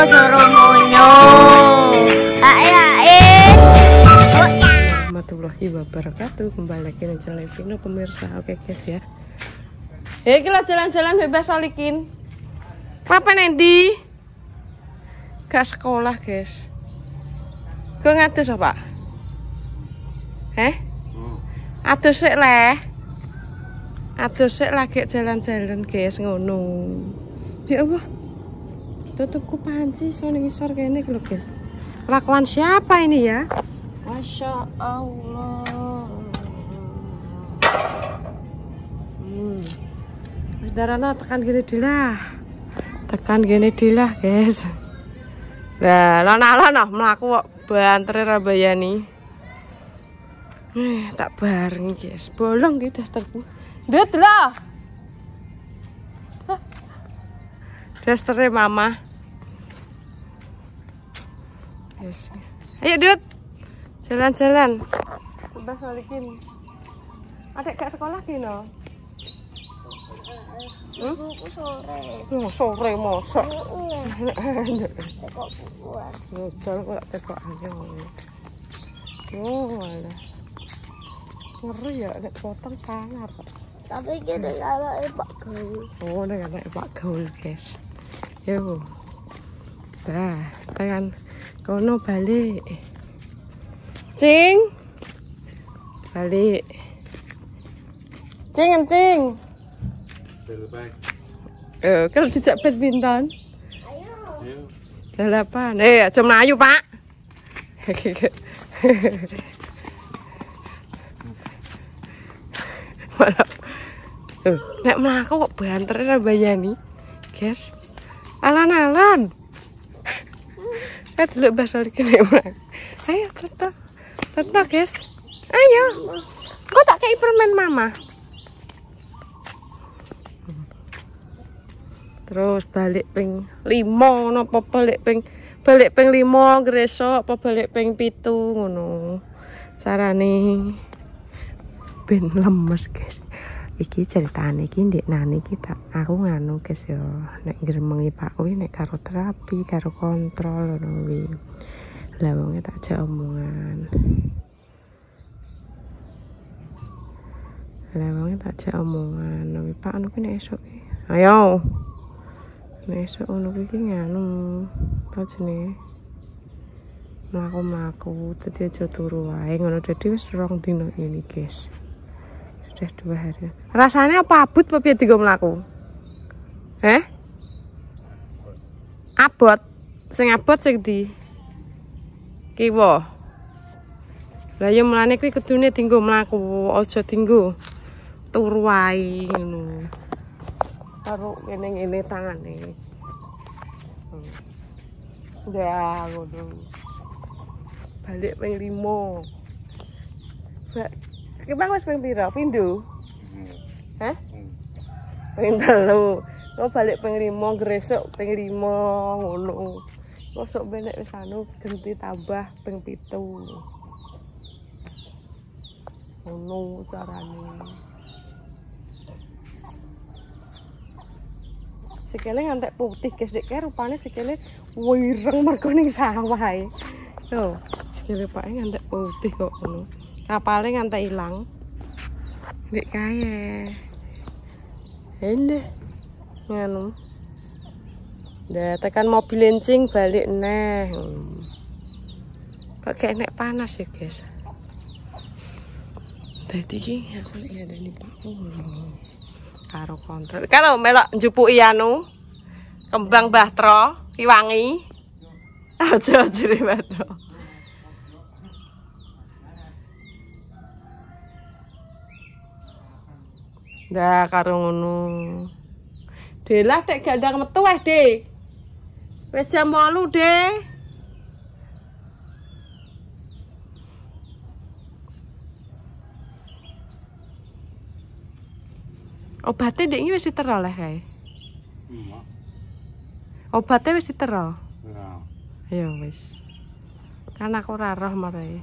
suruh munyo. Ae. Warahmatullahi wabarakatuh. Kembali lagi di channel Vino pemirsa. Oke guys ya. Kita jalan-jalan bebas Solikin. Papa Nendi? Gak sekolah guys. Kau ngatus apa? Atus sik leh. Atus sik lagi jalan-jalan guys ngono. Ya Allah. Tutupku panci sono ngisor kene lho guys. Lakuan siapa ini ya? Masya Allah. Darana tekan gini dilah. Tekan gini dilah guys. Lah lana-lana mlaku kok bantere ra bayani. Tak bareng guys. Bolong iki dasterku. Ndut lho. Dastere mama. Yes. Ayo Dut. Jalan-jalan. Coba Solikin. Adek gak sekolah Gino? Sore mosok. Kok buat. Ngejol kok tekok aja ngono. Oh, alah. Ngeri ya nek potong sangar kok. Tapi kita kalau Pak Gaul. Oh, nek anak Pak Gaul, guys. Yo. Dah, tekan kono balik. Cing. Balik. Cing. Kalau dijak badminton. Ayo. Delapan. Aja mlayu, Pak. Malah. Nek mlaku kok banter ra bayani. Guys. Alan-alan. Delok basol iki nek mlaku. Ayo, tetep. Tetep, guys. Ayo. Kok tak kei permen mama. Terus balik ping 5 napa balik ping 5 gresok apa balik ping 7 ngono. Carane ben lemes guys. Iki ceritane iki ndek nani iki tak aku nganu guys ya nek ngremengi Pak kuwi nek karo terapi karo kontrol ngono kuwi. Lah wong tak jak omongan. Lah wong tak jak omongan nek Pak anu ki nek esuk ki. Ayo. Nek esuk ngono kuwi nganu ta jenenge. Mlaku-mlaku dadi aja turu wae ngono dadi wis 2 dina ini guys. Sudah 2 hari. Rasanya apa abot apa piye digo mlaku? Abot. Sing abot sing ndi? Kiwa. Lah ya mulane kuwi kudune dienggo mlaku, aja dienggo turu wae ngono. Karo ngene-ngene tangane. Udah ngono. Balik ping 5. Bang wis ping pira? Pindho? Ping 3. Kok balik ping 5 gresok ping 5 ngono. Mosok benek wis anu ganti tambah ping 7. Ngono carane. Sikile ngantek putih guys, nek rupane sikile wireng mergo ning sawah ae. Lho, sikile Pak ngantek putih kok ngono. Kapale ngantek ilang. Nek kae. Hele. Nganu. Dah tekan mobil lencing balik neh. Kok kayak nek panas ya, guys. Dadi iki aku nek ada Pak karo kontrol. Kalau melok njupuki anu kembang bahtro, kiwangi. Aja jere bahtro. Dah karo ngono. Delah tek gandang metu weh, Dik. Wis jam 8, Dik. Obate Dik iki wis ditero leh kae. Obate wis ditero. Ya wis. Kan aku ora roh mare.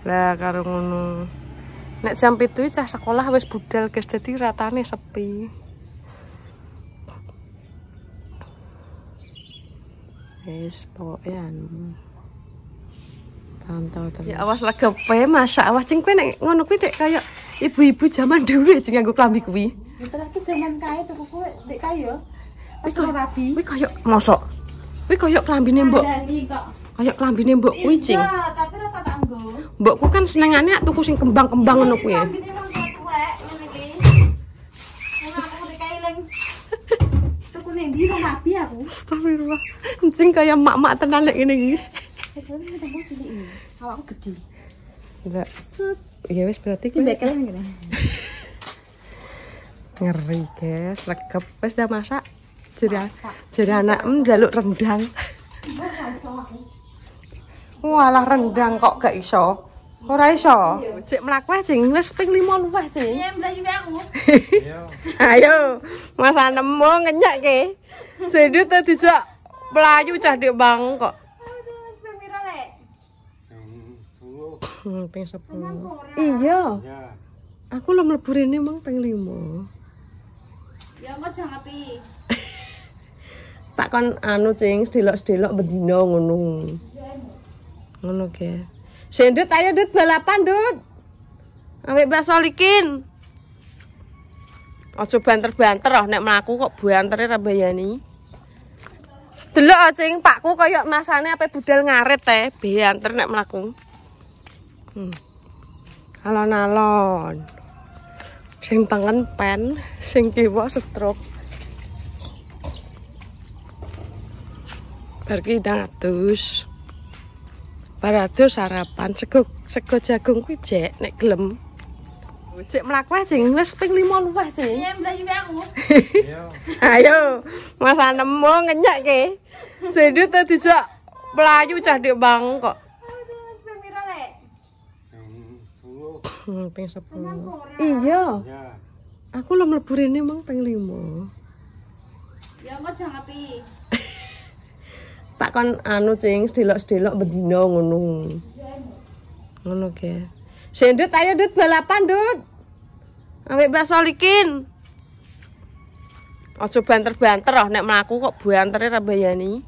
Lah karo ngono. Nek jam 7 cah sekolah wis budal guys, dadi ratane sepi. Wis pokoke anu. Pantau terus. Ya awas legepe masak awas cing kowe nek ngono kuwi dek kaya ibu-ibu zaman dulu cing nganggo klambi kuwi. Betul iki zaman kae tuku kowe dek kae yo. Wis rabi. Kuwi kaya mosok. Kuwi kaya klambine mbok. Kaya klambine mbok kuwi cing. Iya, tapi ora tak nggo. Mbokku kan senengane tuku sing kembang-kembang ngono kuwi. Klambine wong tuwek ngene iki. Ora aku dek kae leng. Tuku ning ndi wong rabi aku. Astagfirullah. Cing kaya mak-mak tenan lek ngene iki. Tapi tambah cilik iki. Awakku gede. Enggak. Ya wis berarti Iki ndek kene ngene. Ngeri guys, regep wis dah masak. Jadi anak njaluk rendang. Walah rendang kok gak iso. Ora iso. Cek mlaku ae cing wis ping 5 luwih cing. Iya mlayu aku. Ayo, Mas Anemo ngenyake. Sendut ta dijak mlayu cah Dik Bang kok. Aduh, wis ping pira lek? Ping 10. Iya. Aku lo mlebu rene mong ping 5. Ya kok jangan api. Tak kon anu cing sedelok-sedelok bendina ngono. Ngono ge. Sendut ayo Dut balapan Dut. Ambek Mbak Solikin. Aja banter-banter oh nek mlaku kok bantere ra bayani. Delok cing pakku kaya masane ape budal ngarit teh, banter nek mlaku. Alon-alon. Sing tengen pen, sing kiwa stroke. Pergi datus. Baratus sarapan sego jagung kuwi jek nek gelem. Cek mlaku ae cing wis ping 5 luwih cing. Iya mlayu aku. Ayo, Mas Anemo ngenyake. Sendut ta dijak mlayu cah Dik Bang kok. Aduh, wis ping pira lek? Ping 10. Iya. Aku lo mlebu rene mong ping 5. Ya kok jangan api. Tak kon anu cing sedelok-sedelok bendina ngono. Ngono ge. Sendut ayo Dut balapan Dut. Ambek Mbak Solikin. Aja banter-banter oh nek mlaku kok bantere ra bayani.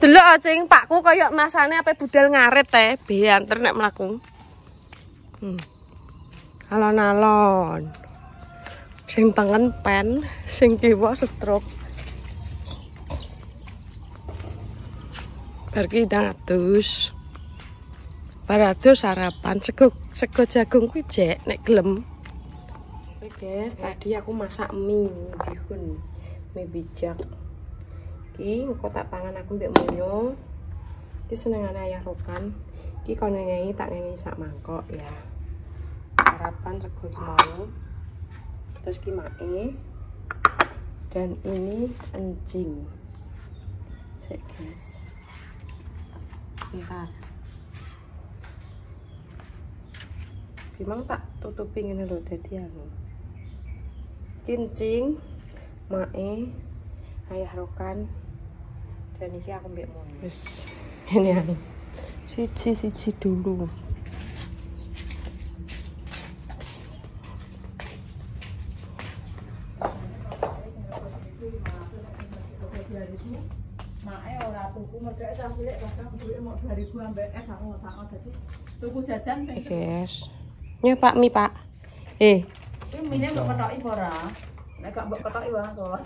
Delok cing pakku kaya masane ape budal ngarit teh, banter nek mlaku. Alon-alon. Sing tengen pen, sing kiwa stroke. Pergi datus. Baratus sarapan sego jagung kuwi jek nek gelem. Oke guys, tadi aku masak mie bihun, mie bijak. Iki engko tak pangan aku mbek Monyo. Iki senengane ayah rokan. Iki kon ngengi tak ngengi sak mangkok ya. Sarapan sego mau. Terus ki mae. Dan ini encing. Sik guys. Bentar. Gimana tak tutupi ngene lho dadi anu. Cincing, mae, ayah rokan, dan iki aku mbek Mon. Wis ini anu. Siji dulu. Tuku jajan sing Guys. Ya Pak mie Pak. mine mbok ketoki apa ora? Nek gak mbok ketoki wae kok.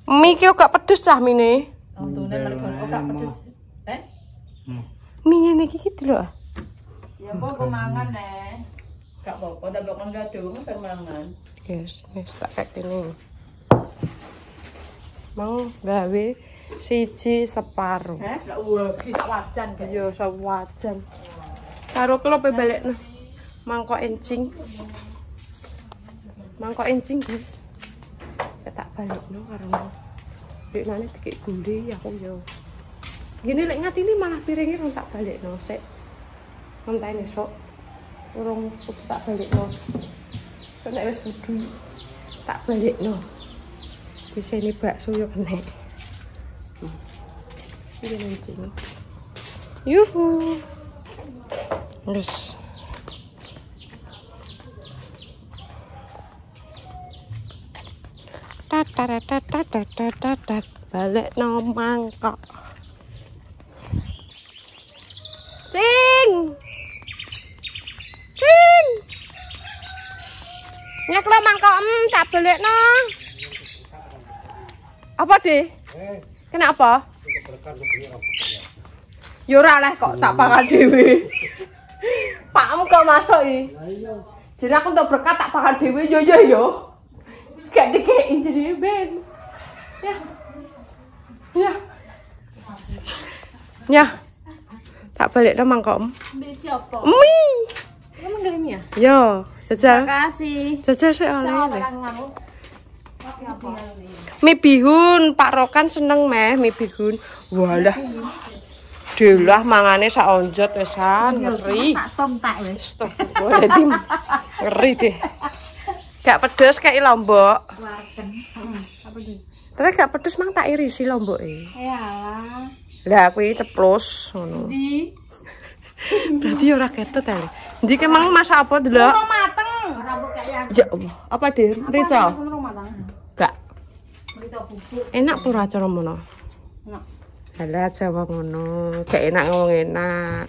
Mie ki gak pedes cah mine. Untune mergo gak pedes. Mie ngene iki lho. Ya kok mangan nek. Gak apa-apa, ndak mbok kon gadung ben mangan. Guys, wis tak kayak gini. Mau gawe siji separuh. Lah ugi sak wajan kok. Yo sawajan. Karo klope balekno. Mangkok encing. Mangkok encing, Guys. Tak balekno karo. Dek nane dikek gule aku yo. Gini lek ngatini malah piringnya rong tak balekno sik. Ngentai esuk. Urung tak balekno. Nek wis kudu tak balekno. Bisa ini bakso yo kena. Ini encing. Yuhu. Terus tat. balik no mangkok. Cing. Cing. Nyek lo mangkok tak balik no. Apa deh? Kenapa? Yura lah kok tak pangan dewi. Pakmu kok masuk iki. Jadi aku untuk berkat tak pangan dewi yo. Gak dikei jadi ben. Ya. Tak balik no mangkok. Mbak siapa? Mie. Kamu nggak ini ya? Yo, jajal. Kasih. Jajal sih oleh. Kamu. Apa? Mie bihun, Pak Rokan seneng meh mie bihun. Walah. Delah mangane sak onjot wesan, ngeri. Tak tong tak wis. Astagfirullahaladzim. Ngeri deh. Gak pedes kayak lombok. Warten. Apa iki? Terus gak pedes mang tak irisi lomboke. Yalah. Lah kuwi ceplos ngono. Di Berarti ora ketut ta. Ndi ki mang masak apa delok? Ora mateng. Ora mbok kayak Ya Allah, apa deh? Rica? ora mateng. Gak. Rica bubuk. Enak pura cara ngono. Enak. Halah Jawa ngono. Gak enak ngomong enak.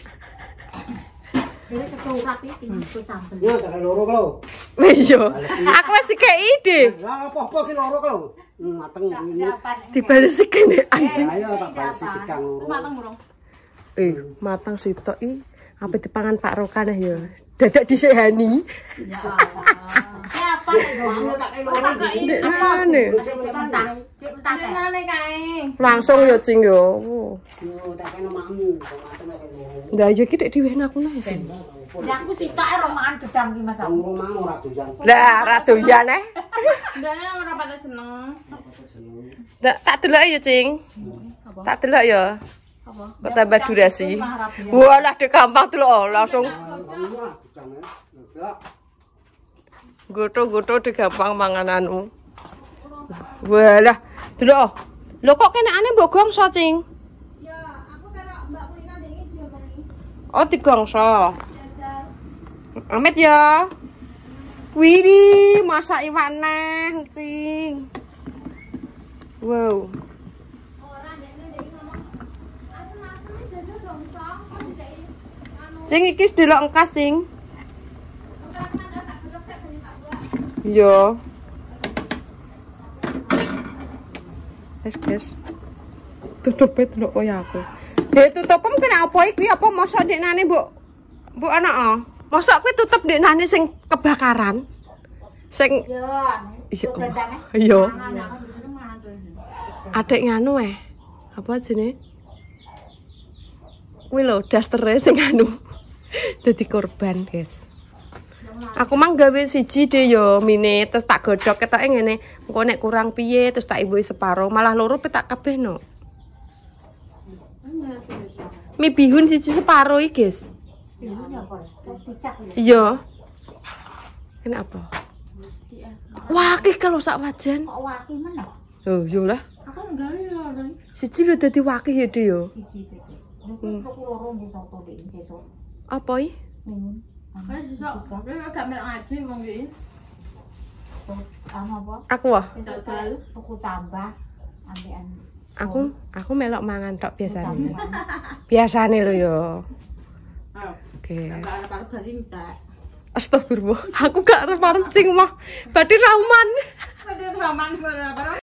Jadi keturat iki nggo sambel. Ya, tak loro kalau. Iya. Aku wis dikek ide. Lah apa-apa ki loro kalau. Mateng ini. Dibalesi kene anjing. Ayo tak balesi dikang loro. Mateng burung. Matang sitok i. Apa dipangan Pak Rokan ya. Dadak disehani. Ya Allah. Siapa nek Tak kei loro. Ndekane. Nane kae. Langsung ya cing yo. Yo tak kei makmu. Mateng tak kei loro. Lah ya ki nek diwehna aku nah sing. Ya aku sitoke romangan gedang ki Mas. Wong mang ora doyan. Lah ra doyan Ndane ora pada seneng. Tak delok ya cing. Tak delok ya. Apa? Kok tambah durasi. Walah dek gampang delok langsung goto-goto dek gampang mangananmu. Walah delok. Lho kok kenekane mbok gongso cing? Ya, aku karo Mbak Kulina ndek iki diomongin. Oh digongso. Amit ya. Widih, masak iwak neh, cing. Wow. Cing iki delok engkas, cing. Iya. Guys. Tutupe delok koyo aku. Tutupem kena apa iki? Apa mosok ndeknane mbok anak mosok kuwi tutup ndeknane sing kebakaran. Sing iya. Adek nganu apa jenenge? Kuwi lho dastere sing anu. Dadi korban, guys. Aku mang gawe siji deh yo mine terus tak godhog ketoke ngene. Engko nek kurang piye terus tak ibuhi separo, malah loro pe tak kabehno. Mie bihun siji separo iki, guys. Iya. Kenapa? Wakih kalau sak wajan. Kok waki meneh? Oh, yo lah. Aku nggawe lho. Siji lho dadi wakih ya, Dek yo. Tuku loro nggih soto iki besok. Apa iki? Wes sesuk. Gak melok ngaji wong iki. Apa? Aku wah. Dodol. Tuku tambah ambekan. Aku melok mangan tok biasane. Biasane lho yo. Oke. Gak arep berarti entek. Astagfirullah. Aku gak arep-arep cing mah. Badhe rauman. Ada raman